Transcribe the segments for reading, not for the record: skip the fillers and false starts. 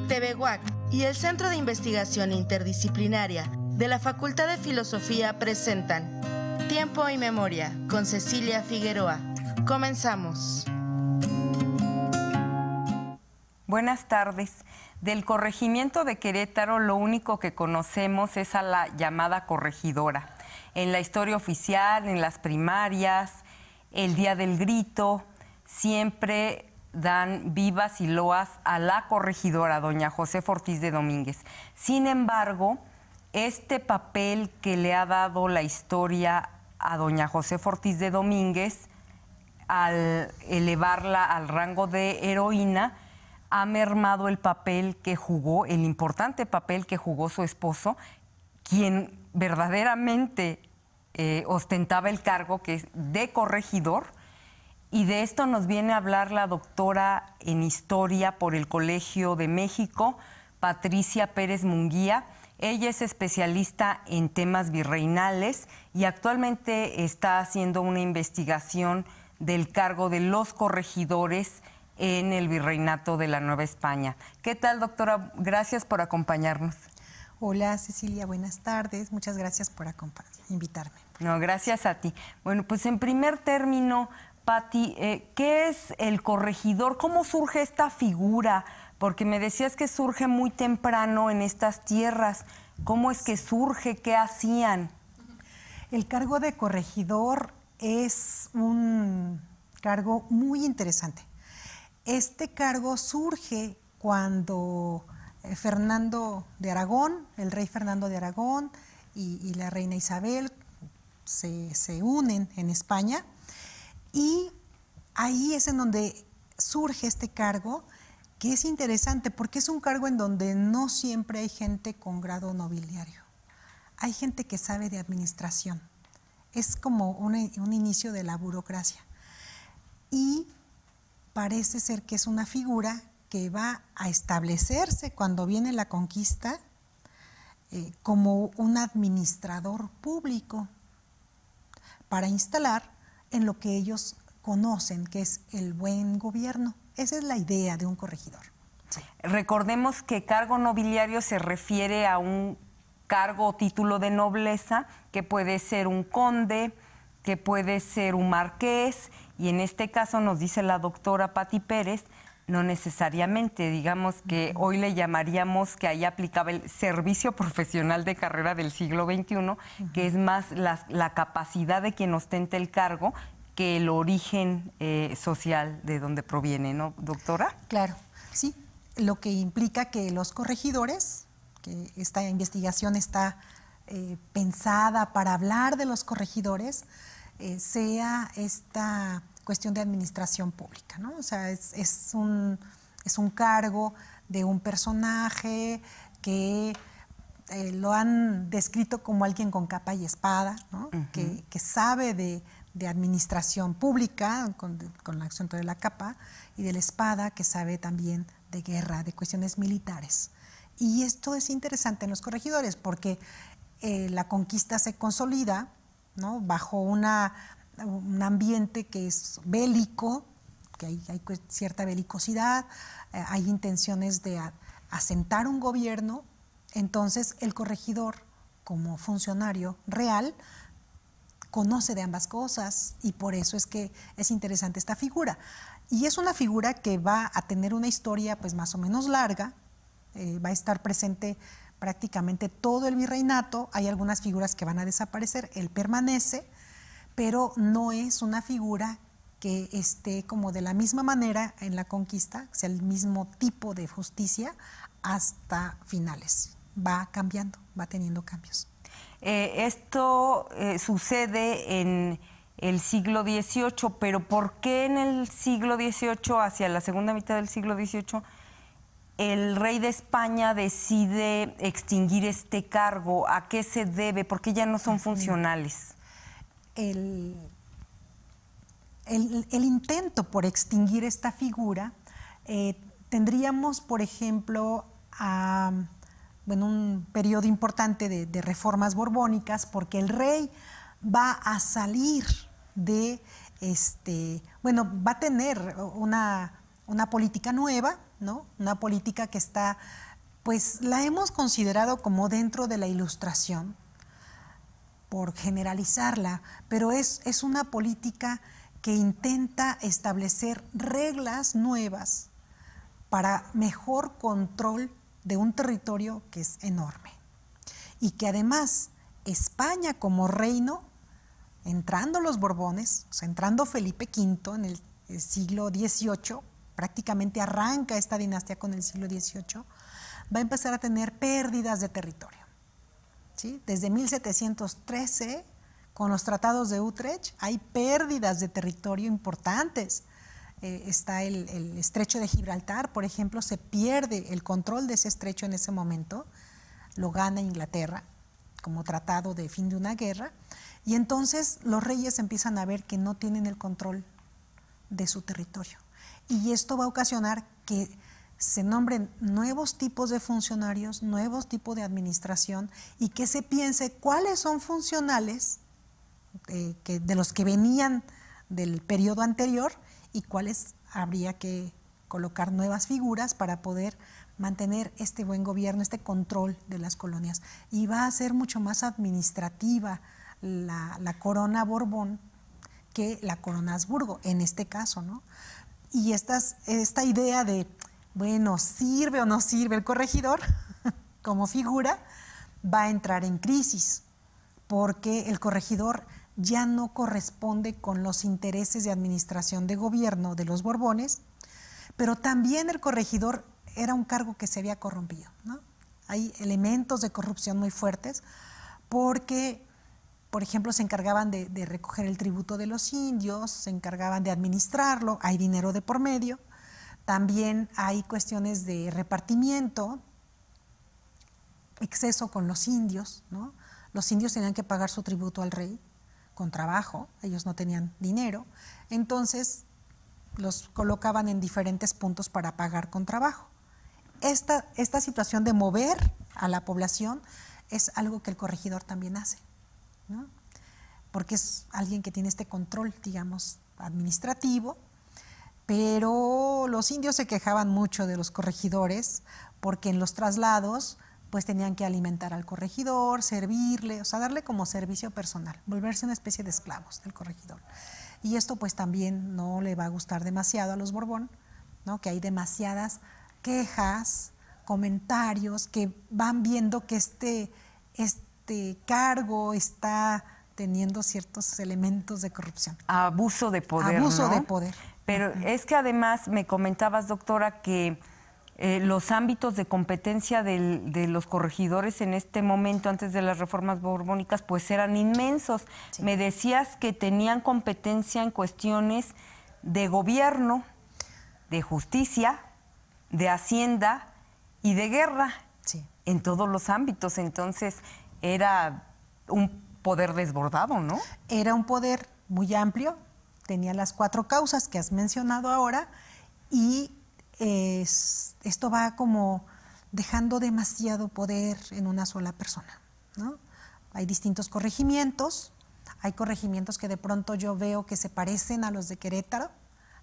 TV UAC y el Centro de Investigación Interdisciplinaria de la Facultad de Filosofía presentan Tiempo y Memoria con Cecilia Figueroa. Comenzamos. Buenas tardes. Del corregimiento de Querétaro lo único que conocemos es a la llamada corregidora. En la historia oficial, en las primarias, el Día del Grito, siempre dan vivas y loas a la corregidora, doña Josefa Ortiz de Domínguez. Sin embargo, este papel que le ha dado la historia a doña Josefa Ortiz de Domínguez, al elevarla al rango de heroína, ha mermado el papel que jugó, el importante papel que jugó su esposo, quien verdaderamente ostentaba el cargo que es de corregidor. Y de esto nos viene a hablar la doctora en Historia por el Colegio de México, Patricia Pérez Munguía. Ella es especialista en temas virreinales y actualmente está haciendo una investigación del cargo de los corregidores en el Virreinato de la Nueva España. ¿Qué tal, doctora? Gracias por acompañarnos. Hola, Cecilia, buenas tardes. Muchas gracias por invitarme. No, gracias a ti. Bueno, pues en primer término, Pati, ¿qué es el corregidor? ¿Cómo surge esta figura? Porque me decías que surge muy temprano en estas tierras. ¿Cómo es que surge? ¿Qué hacían? El cargo de corregidor es un cargo muy interesante. Este cargo surge cuando Fernando de Aragón, el rey Fernando de Aragón y la reina Isabel se unen en España. Y ahí es en donde surge este cargo, que es interesante porque es un cargo en donde no siempre hay gente con grado nobiliario. Hay gente que sabe de administración. Es como un inicio de la burocracia. Y parece ser que es una figura que va a establecerse cuando viene la conquista como un administrador público para instalar en lo que ellos conocen, que es el buen gobierno. Esa es la idea de un corregidor. Sí. Recordemos que cargo nobiliario se refiere a un cargo o título de nobleza, que puede ser un conde, que puede ser un marqués, y en este caso nos dice la doctora Pati Pérez, no necesariamente, digamos que hoy le llamaríamos que ahí aplicaba el servicio profesional de carrera del siglo XXI, que es más la capacidad de quien ostenta el cargo que el origen social de donde proviene, ¿no, doctora? Claro, sí, lo que implica que los corregidores, que esta investigación está pensada para hablar de los corregidores, sea esta cuestión de administración pública, ¿no? O sea, es un cargo de un personaje que lo han descrito como alguien con capa y espada, ¿no? Que sabe de administración pública, con el asunto de la capa y de la espada, que sabe también de guerra, de cuestiones militares. Y esto es interesante en los corregidores porque la conquista se consolida, ¿no? Bajo un ambiente que es bélico, que hay cierta belicosidad, hay intenciones de asentar un gobierno. Entonces el corregidor, como funcionario real, conoce de ambas cosas y por eso es que es interesante esta figura. Y es una figura que va a tener una historia pues más o menos larga, va a estar presente prácticamente todo el virreinato. Hay algunas figuras que van a desaparecer, él permanece, pero no es una figura que esté como de la misma manera en la conquista, sea el mismo tipo de justicia hasta finales. Va cambiando, va teniendo cambios. Esto sucede en el siglo XVIII, pero ¿por qué en el siglo XVIII, hacia la segunda mitad del siglo XVIII, el rey de España decide extinguir este cargo? ¿A qué se debe? ¿Por qué ya no son funcionales? El intento por extinguir esta figura, tendríamos, por ejemplo, un periodo importante de reformas borbónicas, porque el rey va a salir de, va a tener una política nueva, ¿no? Una política que está, pues la hemos considerado como dentro de la Ilustración, por generalizarla, pero es una política que intenta establecer reglas nuevas para mejor control de un territorio que es enorme. Y que además España como reino, entrando los Borbones, o sea, entrando Felipe V en el siglo XVIII, prácticamente arranca esta dinastía con el siglo XVIII, va a empezar a tener pérdidas de territorio. ¿Sí? Desde 1713, con los tratados de Utrecht, hay pérdidas de territorio importantes. Está el estrecho de Gibraltar, por ejemplo, se pierde el control de ese estrecho en ese momento, lo gana Inglaterra como tratado de fin de una guerra, y entonces los reyes empiezan a ver que no tienen el control de su territorio. Y esto va a ocasionar que se nombren nuevos tipos de funcionarios, nuevos tipos de administración, y que se piense cuáles son funcionales de los que venían del periodo anterior y cuáles habría que colocar nuevas figuras para poder mantener este buen gobierno, este control de las colonias. Y va a ser mucho más administrativa la corona Borbón que la corona Habsburgo, en este caso, ¿no? Y esta idea de, bueno, ¿sirve o no sirve el corregidor como figura? Va a entrar en crisis, porque el corregidor ya no corresponde con los intereses de administración de gobierno de los Borbones, pero también el corregidor era un cargo que se había corrompido, ¿no? Hay elementos de corrupción muy fuertes porque, por ejemplo, se encargaban de recoger el tributo de los indios, se encargaban de administrarlo, hay dinero de por medio, también hay cuestiones de repartimiento, exceso con los indios, ¿no? Los indios tenían que pagar su tributo al rey con trabajo, ellos no tenían dinero, entonces los colocaban en diferentes puntos para pagar con trabajo. Esta situación de mover a la población es algo que el corregidor también hace, ¿no? Porque es alguien que tiene este control, digamos, administrativo, pero los indios se quejaban mucho de los corregidores porque en los traslados pues tenían que alimentar al corregidor, servirle, o sea, darle como servicio personal, volverse una especie de esclavos del corregidor. Y esto pues también no le va a gustar demasiado a los Borbón, ¿no? Que hay demasiadas quejas, comentarios que van viendo que este cargo está teniendo ciertos elementos de corrupción. Abuso de poder, Abuso ¿no? de poder. Pero es que además me comentabas, doctora, que los ámbitos de competencia de los corregidores en este momento, antes de las reformas borbónicas, pues eran inmensos. Sí. Me decías que tenían competencia en cuestiones de gobierno, de justicia, de hacienda y de guerra, sí, en todos los ámbitos. Entonces era un poder desbordado, ¿no? Era un poder muy amplio, tenía las 4 causas que has mencionado ahora, y esto va como dejando demasiado poder en una sola persona, ¿no? Hay distintos corregimientos, hay corregimientos que de pronto yo veo que se parecen a los de Querétaro,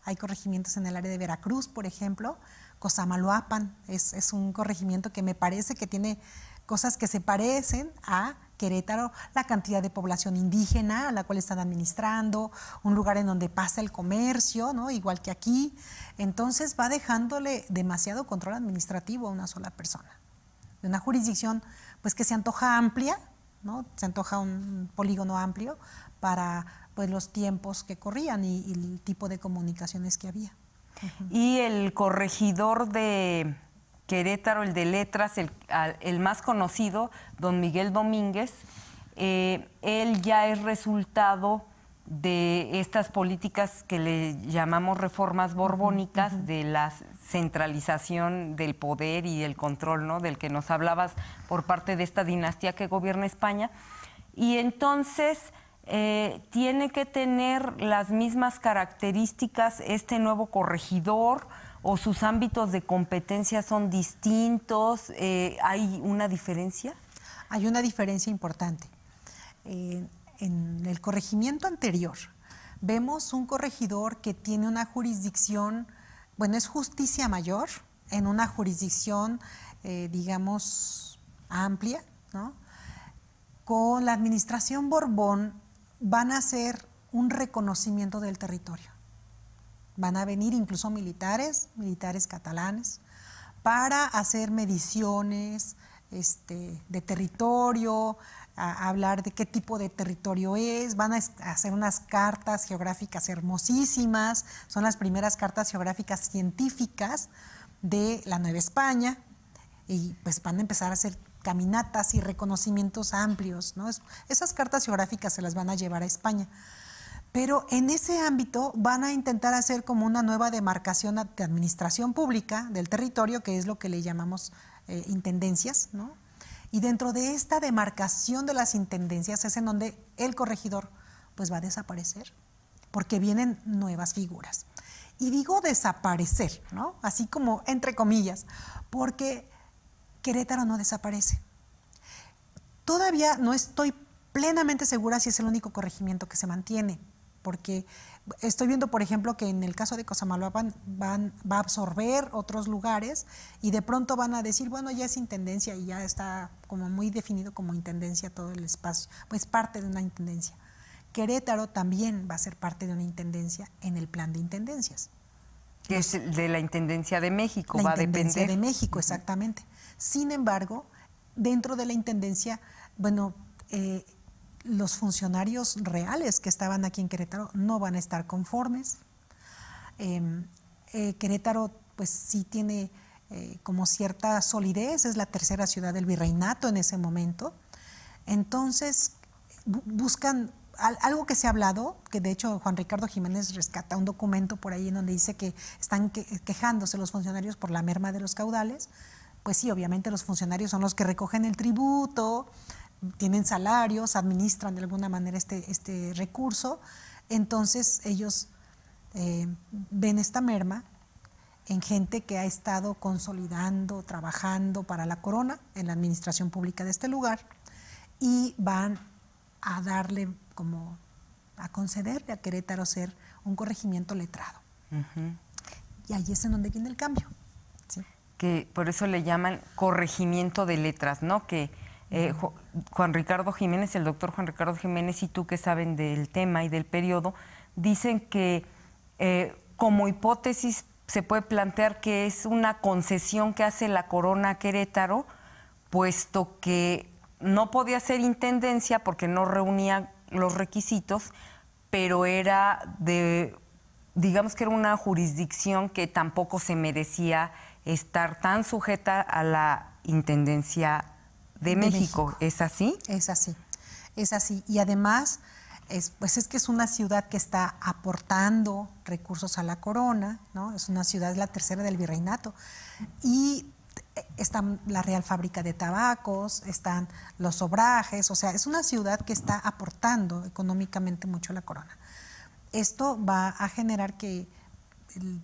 hay corregimientos en el área de Veracruz, por ejemplo. Cosamaloapan es un corregimiento que me parece que tiene cosas que se parecen a Querétaro, la cantidad de población indígena a la cual están administrando, un lugar en donde pasa el comercio, ¿no? Igual que aquí. Entonces va dejándole demasiado control administrativo a una sola persona. De una jurisdicción pues que se antoja amplia, ¿no? Se antoja un polígono amplio para pues los tiempos que corrían y el tipo de comunicaciones que había. Y el corregidor de Querétaro, el de letras, el más conocido, don Miguel Domínguez, él ya es resultado de estas políticas que le llamamos reformas borbónicas, de la centralización del poder y el control, ¿no?, del que nos hablabas por parte de esta dinastía que gobierna España. Y entonces tiene que tener las mismas características este nuevo corregidor, o sus ámbitos de competencia son distintos. ¿Hay una diferencia? Hay una diferencia importante. En el corregimiento anterior vemos un corregidor que tiene una jurisdicción Bueno, es justicia mayor en una jurisdicción, digamos, amplia, ¿no? Con la administración Borbón van a hacer un reconocimiento del territorio. Van a venir incluso militares catalanes, para hacer mediciones de territorio, a hablar de qué tipo de territorio es. Van a hacer unas cartas geográficas hermosísimas, son las primeras cartas geográficas científicas de la Nueva España, y pues van a empezar a hacer caminatas y reconocimientos amplios, ¿no? Esas cartas geográficas se las van a llevar a España. Pero en ese ámbito van a intentar hacer como una nueva demarcación de administración pública del territorio, que es lo que le llamamos intendencias, ¿no? Y dentro de esta demarcación de las intendencias es en donde el corregidor pues va a desaparecer, porque vienen nuevas figuras. Y digo desaparecer, ¿no? Así como entre comillas, porque Querétaro no desaparece. Todavía no estoy plenamente segura si es el único corregimiento que se mantiene, porque estoy viendo, por ejemplo, que en el caso de Cosamaloapan va a absorber otros lugares y de pronto van a decir, bueno, ya es intendencia y ya está como muy definido como intendencia todo el espacio, pues parte de una intendencia. Querétaro también va a ser parte de una intendencia en el plan de intendencias. Que es de la Intendencia de México, va a depender. La Intendencia de México, exactamente. Sin embargo, dentro de la intendencia, bueno, los funcionarios reales que estaban aquí en Querétaro no van a estar conformes. Querétaro pues sí tiene como cierta solidez, es la tercera ciudad del virreinato en ese momento. Entonces buscan algo que se ha hablado, que de hecho Juan Ricardo Jiménez rescata un documento por ahí en donde dice que están quejándose los funcionarios por la merma de los caudales. Pues sí, obviamente los funcionarios son los que recogen el tributo, tienen salarios, administran de alguna manera este recurso. Entonces ellos ven esta merma en gente que ha estado consolidando, trabajando para la corona en la administración pública de este lugar, y van a darle como a concederle a Querétaro ser un corregimiento letrado. Y ahí es en donde viene el cambio. ¿Sí? Que por eso le llaman corregimiento de letras, ¿no? Que Juan Ricardo Jiménez, el doctor Juan Ricardo Jiménez y tú, que saben del tema y del periodo, dicen que como hipótesis se puede plantear que es una concesión que hace la corona a Querétaro, puesto que no podía ser intendencia porque no reunía los requisitos, pero era digamos que era una jurisdicción que tampoco se merecía estar tan sujeta a la intendencia de México. ¿Es así? Es así, es así. Y además, pues es que es una ciudad que está aportando recursos a la corona, ¿no? Es una ciudad, es la tercera del virreinato. Y está la Real Fábrica de Tabacos, están los obrajes, o sea, es una ciudad que está aportando económicamente mucho a la corona. Esto va a generar que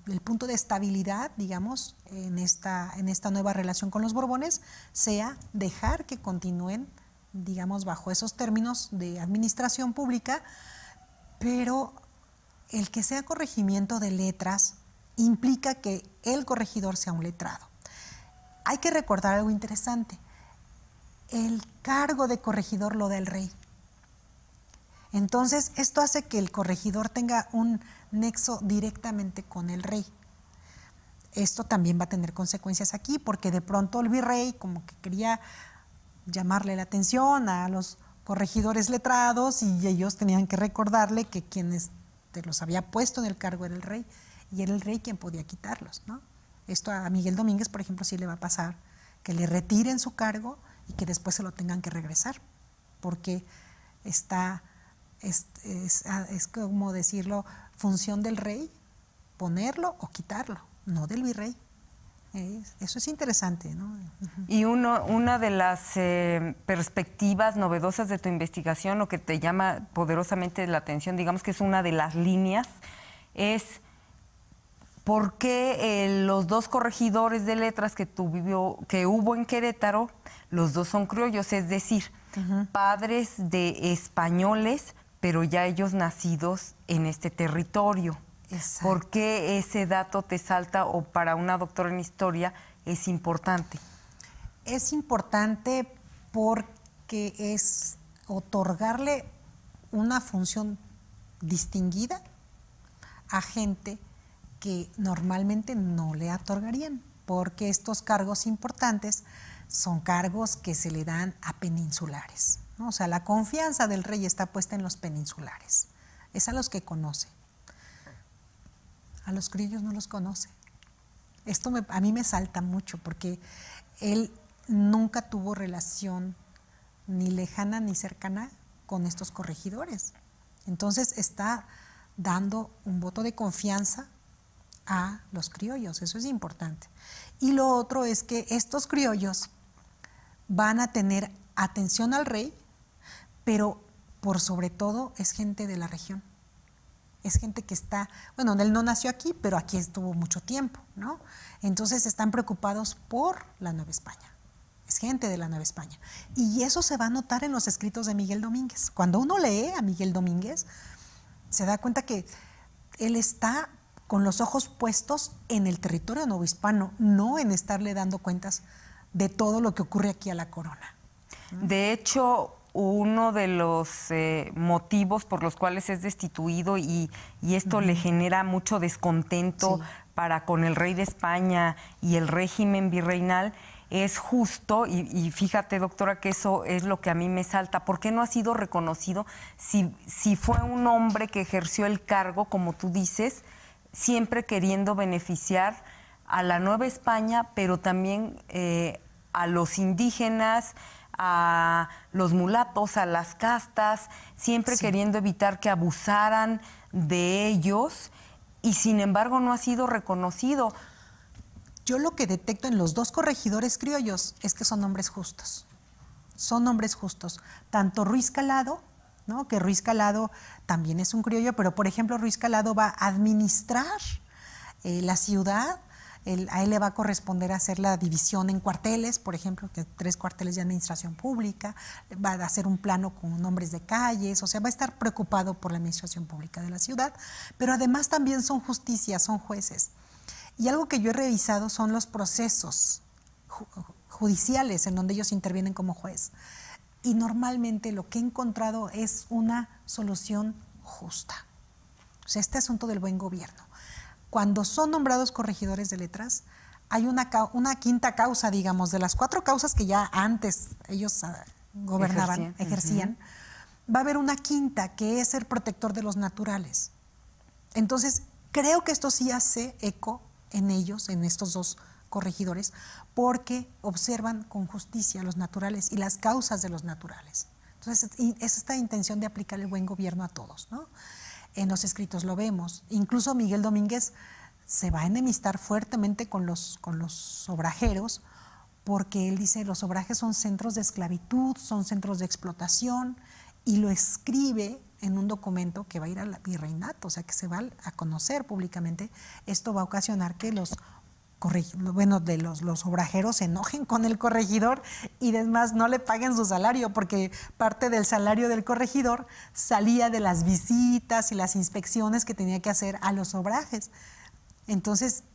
el punto de estabilidad, digamos, en esta nueva relación con los Borbones sea dejar que continúen, digamos, bajo esos términos de administración pública, pero el que sea corregimiento de letras implica que el corregidor sea un letrado. Hay que recordar algo interesante. El cargo de corregidor lo da el rey. Entonces, esto hace que el corregidor tenga un nexo directamente con el rey. Esto también va a tener consecuencias aquí, porque de pronto el virrey como que quería llamarle la atención a los corregidores letrados y ellos tenían que recordarle que quienes los había puesto en el cargo era el rey, y era el rey quien podía quitarlos, ¿no? Esto a Miguel Domínguez, por ejemplo, sí le va a pasar, que le retiren su cargo y que después se lo tengan que regresar, porque es como decirlo, función del rey, ponerlo o quitarlo, no del virrey. Eso es interesante, ¿no? Y una de las perspectivas novedosas de tu investigación, lo que te llama poderosamente la atención, digamos que es una de las líneas, es por qué los dos corregidores de letras que hubo en Querétaro, los dos son criollos, es decir, padres de españoles, pero ya ellos nacidos en este territorio. Exacto. ¿Por qué ese dato te salta o para una doctora en historia es importante? Es importante porque es otorgarle una función distinguida a gente que normalmente no le otorgarían, porque estos cargos importantes son cargos que se le dan a peninsulares, ¿no? O sea, la confianza del rey está puesta en los peninsulares, es a los que conoce. A los criollos no los conoce. Esto a mí me salta mucho porque él nunca tuvo relación ni lejana ni cercana con estos corregidores. Entonces está dando un voto de confianza a los criollos, eso es importante. Y lo otro es que estos criollos van a tener atención al rey, pero por sobre todo es gente de la región. Es gente que está, bueno, él no nació aquí, pero aquí estuvo mucho tiempo, ¿no? Entonces están preocupados por la Nueva España. Es gente de la Nueva España. Y eso se va a notar en los escritos de Miguel Domínguez. Cuando uno lee a Miguel Domínguez, se da cuenta que él está con los ojos puestos en el territorio novohispano, no en estarle dando cuentas de todo lo que ocurre aquí a la corona. De hecho, uno de los motivos por los cuales es destituido y esto le genera mucho descontento para con el rey de España y el régimen virreinal es justo, y fíjate, doctora, que eso es lo que a mí me salta. ¿Por qué no ha sido reconocido si fue un hombre que ejerció el cargo, como tú dices, siempre queriendo beneficiar a la Nueva España, pero también a los indígenas, a los mulatos, a las castas, siempre queriendo evitar que abusaran de ellos, y sin embargo no ha sido reconocido? Yo lo que detecto en los dos corregidores criollos es que son hombres justos. Son hombres justos. Tanto Ruiz Calado, ¿no? Que Ruiz Calado también es un criollo, pero por ejemplo Ruiz Calado va a administrar la ciudad. A él le va a corresponder hacer la división en cuarteles, por ejemplo, que 3 cuarteles de administración pública, va a hacer un plano con nombres de calles, o sea, va a estar preocupado por la administración pública de la ciudad, pero además también son justicia, son jueces. Y algo que yo he revisado son los procesos judiciales en donde ellos intervienen como juez. Y normalmente lo que he encontrado es una solución justa. O sea, este asunto del buen gobierno. Cuando son nombrados corregidores de letras, hay una quinta causa, digamos, de las 4 causas que ya antes ellos gobernaban, ejercían, va a haber una quinta que es ser protector de los naturales. Entonces, creo que esto sí hace eco en ellos, en estos 2 corregidores, porque observan con justicia los naturales y las causas de los naturales. Entonces, es esta intención de aplicar el buen gobierno a todos, ¿no? En los escritos lo vemos. Incluso Miguel Domínguez se va a enemistar fuertemente con los obrajeros, porque él dice los obrajes son centros de esclavitud, son centros de explotación, y lo escribe en un documento que va a ir al virreinato, o sea, que se va a conocer públicamente. Esto va a ocasionar que los obrajeros se enojen con el corregidor y además no le paguen su salario, porque parte del salario del corregidor salía de las visitas y las inspecciones que tenía que hacer a los obrajes. Entonces,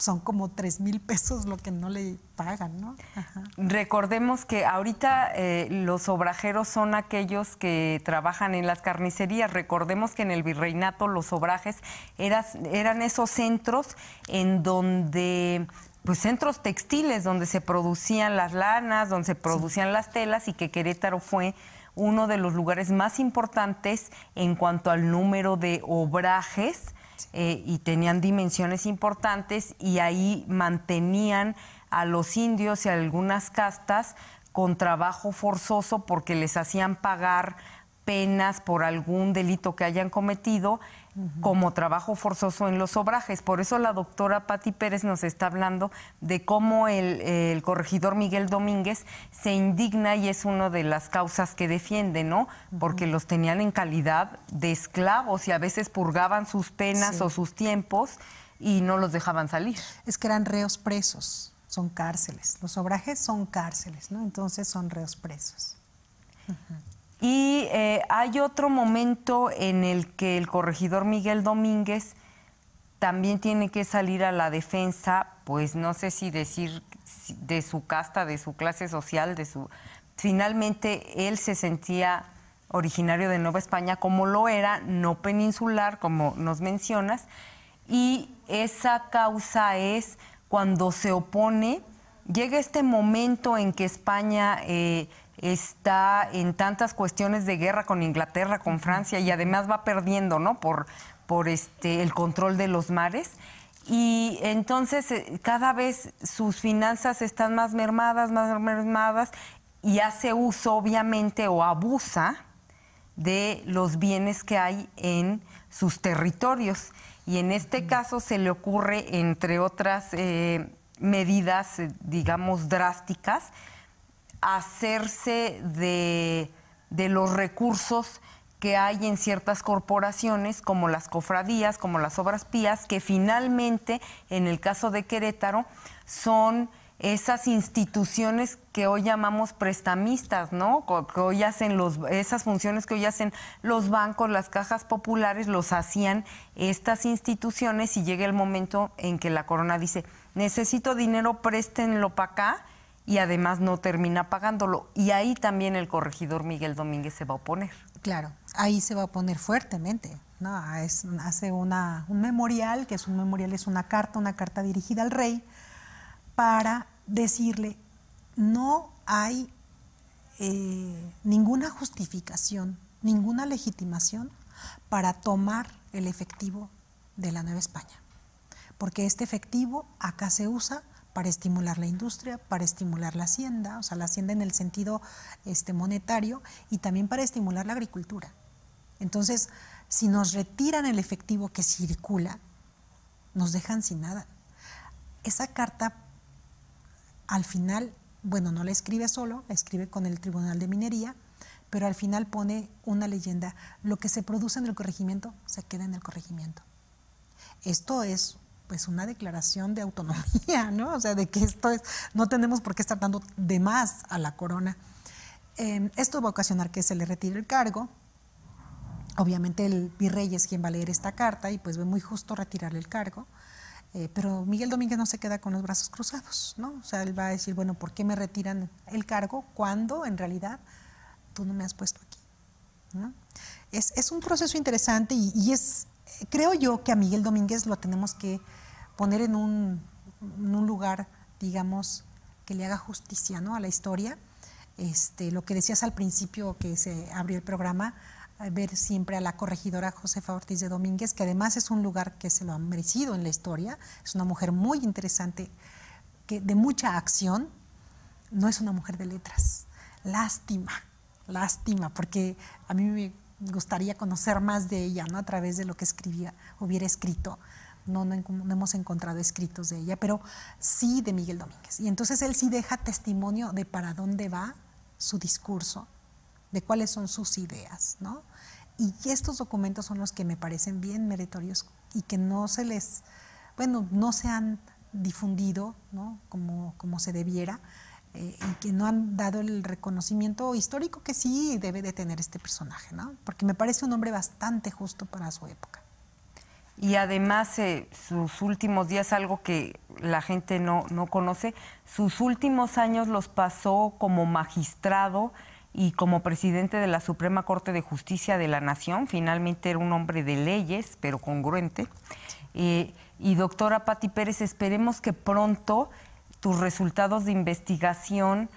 son como 3,000 pesos lo que no le pagan, ¿no? Ajá. Recordemos que ahorita los obrajeros son aquellos que trabajan en las carnicerías. Recordemos que en el virreinato los obrajes eran esos centros en donde, pues centros textiles, donde se producían las lanas, donde se producían las telas, y que Querétaro fue uno de los lugares más importantes en cuanto al número de obrajes. Y tenían dimensiones importantes, y ahí mantenían a los indios y a algunas castas con trabajo forzoso porque les hacían pagar penas por algún delito que hayan cometido como trabajo forzoso en los obrajes. Por eso la doctora Pati Pérez nos está hablando de cómo el corregidor Miguel Domínguez se indigna, y es una de las causas que defiende, ¿no? Porque los tenían en calidad de esclavos y a veces purgaban sus penas o sus tiempos y no los dejaban salir. Es que eran reos presos, son cárceles. Los obrajes son cárceles, ¿no? Entonces son reos presos. Y hay otro momento en el que el corregidor Miguel Domínguez también tiene que salir a la defensa, pues no sé si decir de su casta, de su clase social, finalmente él se sentía originario de Nueva España, como lo era, no peninsular, como nos mencionas, y esa causa es cuando se opone, llega este momento en que España está en tantas cuestiones de guerra con Inglaterra, con Francia, y además va perdiendo, ¿no?, por el control de los mares. Y entonces cada vez sus finanzas están más mermadas, y hace uso, obviamente, o abusa de los bienes que hay en sus territorios. Y en este caso se le ocurre, entre otras medidas, digamos, drásticas, hacerse de los recursos que hay en ciertas corporaciones, como las cofradías, como las obras pías, que finalmente, en el caso de Querétaro, son esas instituciones que hoy llamamos prestamistas, ¿no? Que hoy hacen esas funciones que hoy hacen los bancos, las cajas populares, los hacían estas instituciones, y llega el momento en que la corona dice, necesito dinero, préstenlo para acá, y además no termina pagándolo. Y ahí también el corregidor Miguel Domínguez se va a oponer. Claro, ahí se va a oponer fuertemente, ¿no? Hace un memorial, que es una carta dirigida al rey, para decirle, no hay ninguna justificación, ninguna legitimación para tomar el efectivo de la Nueva España, porque este efectivo acá se usa para estimular la industria, para estimular la hacienda, o sea, la hacienda en el sentido monetario, y también para estimular la agricultura. Entonces, si nos retiran el efectivo que circula, nos dejan sin nada. Esa carta, al final, bueno, no la escribe solo, la escribe con el Tribunal de Minería, pero al final pone una leyenda: lo que se produce en el corregimiento se queda en el corregimiento. Esto es pues una declaración de autonomía, ¿no? O sea, de que no tenemos por qué estar dando de más a la corona. Esto va a ocasionar que se le retire el cargo. Obviamente el virrey es quien va a leer esta carta y pues ve muy justo retirarle el cargo. Pero Miguel Domínguez no se queda con los brazos cruzados, ¿no? O sea, él va a decir, bueno, ¿por qué me retiran el cargo cuando en realidad tú no me has puesto aquí, ¿no? Es un proceso interesante y creo yo que a Miguel Domínguez lo tenemos que poner en un lugar, digamos, que le haga justicia, ¿no?, a la historia. Lo que decías al principio que se abrió el programa, ver siempre a la corregidora Josefa Ortiz de Domínguez, que además es un lugar que se lo ha merecido en la historia. Es una mujer muy interesante, de mucha acción. No es una mujer de letras. Lástima, porque a mí me gustaría conocer más de ella, ¿no?, a través de lo que hubiera escrito. No hemos encontrado escritos de ella, pero sí de Miguel Domínguez. Y entonces él sí deja testimonio de para dónde va su discurso, de cuáles son sus ideas, ¿no? Y estos documentos son los que me parecen bien meritorios y que no se han difundido, ¿no?, como se debiera, y que no han dado el reconocimiento histórico que sí debe de tener este personaje, ¿no? Porque me parece un hombre bastante justo para su época. Y además sus últimos días, algo que la gente no conoce, sus últimos años los pasó como magistrado y como presidente de la Suprema Corte de Justicia de la Nación. Finalmente era un hombre de leyes, pero congruente. Y doctora Pati Pérez, esperemos que pronto tus resultados de investigación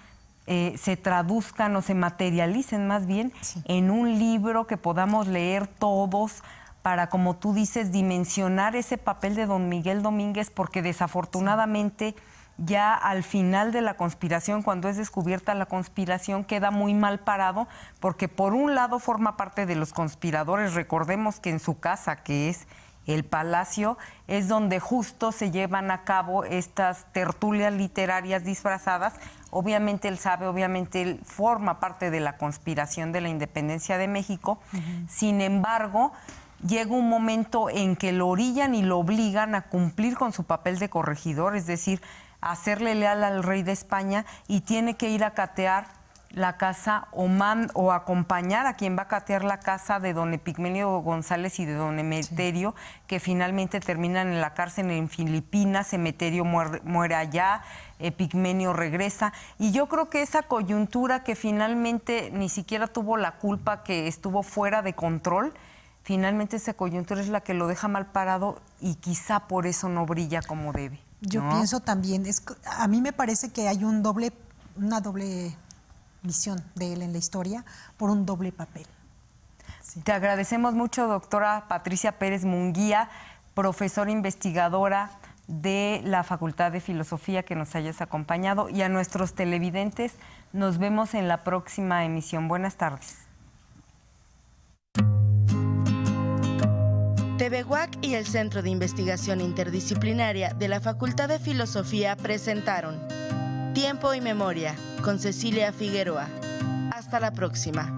se traduzcan o se materialicen más bien en un libro que podamos leer todos, para, como tú dices, dimensionar ese papel de don Miguel Domínguez, porque desafortunadamente ya al final de la conspiración, cuando es descubierta la conspiración, queda muy mal parado, porque por un lado forma parte de los conspiradores. Recordemos que en su casa, que es el Palacio, es donde justo se llevan a cabo estas tertulias literarias disfrazadas. Obviamente él sabe, obviamente él forma parte de la conspiración de la independencia de México. Sin embargo, llega un momento en que lo orillan y lo obligan a cumplir con su papel de corregidor, es decir, a hacerle leal al rey de España, y tiene que ir a catear la casa o acompañar a quien va a catear la casa de don Epigmenio González y de don Emeterio, que finalmente terminan en la cárcel en Filipinas. Emeterio muere allá, Epigmenio regresa, y yo creo que esa coyuntura que finalmente ni siquiera tuvo la culpa, que estuvo fuera de control, finalmente esa coyuntura es la que lo deja mal parado y quizá por eso no brilla como debe. Yo pienso también, a mí me parece que hay una doble misión de él en la historia por un doble papel. Sí. Te agradecemos mucho, doctora Patricia Pérez Munguía, profesora investigadora de la Facultad de Filosofía, que nos hayas acompañado, y a nuestros televidentes nos vemos en la próxima emisión. Buenas tardes. TV UAC y el Centro de Investigación Interdisciplinaria de la Facultad de Filosofía presentaron Tiempo y Memoria con Cecilia Figueroa. Hasta la próxima.